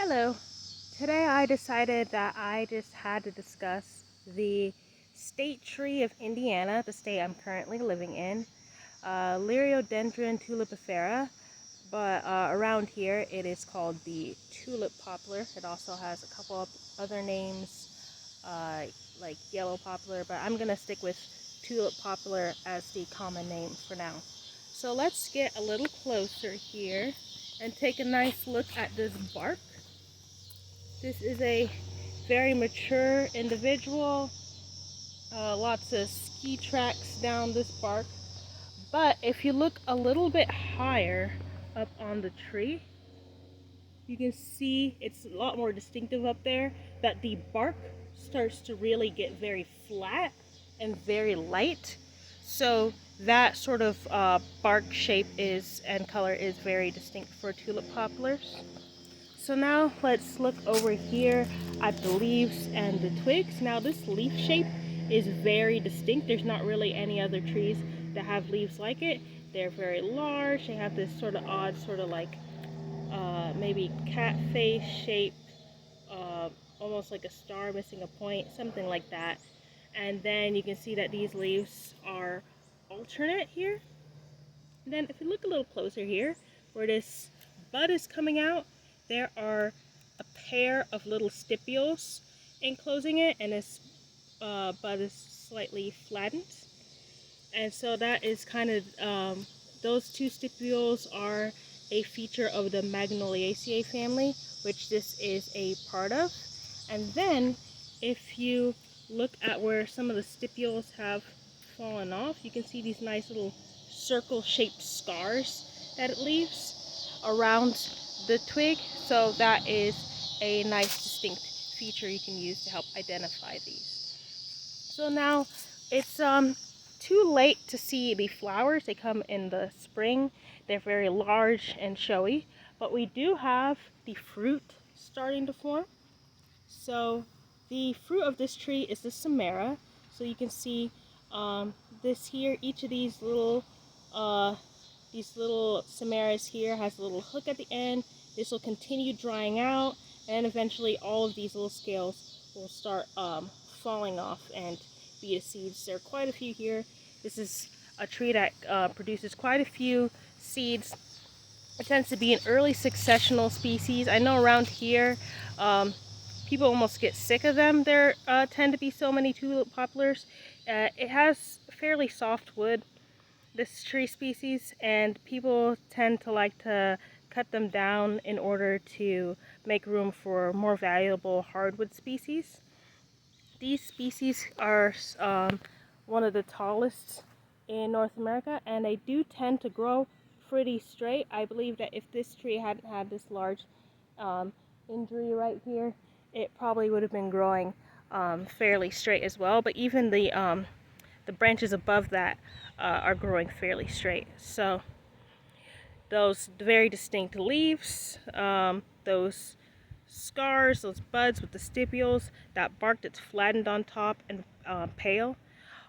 Hello. Today I decided that I just had to discuss the state tree of Indiana, the state I'm currently living in, Liriodendron tulipifera, but around here it is called the Tulip Poplar. It also has a couple of other names, like yellow poplar, but I'm going to stick with Tulip Poplar as the common name for now. So let's get a little closer here and take a nice look at this bark. This is a very mature individual. Lots of ski tracks down this bark. But if you look a little bit higher up on the tree, you can see it's a lot more distinctive up there that the bark starts to really get very flat and very light. So that sort of bark shape is and color is very distinct for tulip poplars. So now let's look over here at the leaves and the twigs. Now this leaf shape is very distinct. There's not really any other trees that have leaves like it. They're very large. They have this sort of odd, sort of like maybe cat face shape, almost like a star missing a point, something like that. And then you can see that these leaves are alternate here. And then if you look a little closer here, where this bud is coming out, there are a pair of little stipules enclosing it, and this bud is slightly flattened. And so that is kind of, those two stipules are a feature of the Magnoliaceae family, which this is a part of. And then if you look at where some of the stipules have fallen off, you can see these nice little circle-shaped scars that it leaves around the twig. So that is a nice distinct feature you can use to help identify these. So now it's too late to see the flowers. They come in the spring. They're very large and showy, but we do have the fruit starting to form. So the fruit of this tree is the samara. So you can see this here, each of these little samaras here has a little hook at the end. This will continue drying out, and eventually all of these little scales will start falling off and be the seeds. There are quite a few here. This is a tree that produces quite a few seeds. It tends to be an early successional species. I know around here people almost get sick of them. There tend to be so many tulip poplars. It has fairly soft wood, this tree species, and people tend to like to cut them down in order to make room for more valuable hardwood species. These species are one of the tallest in North America, and they do tend to grow pretty straight. I believe that if this tree hadn't had this large injury right here, it probably would have been growing fairly straight as well. But even the branches above that are growing fairly straight. So those very distinct leaves, those scars, those buds with the stipules, that bark that's flattened on top and pale,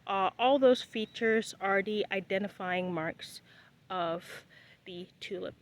all those features are the identifying marks of the tulip.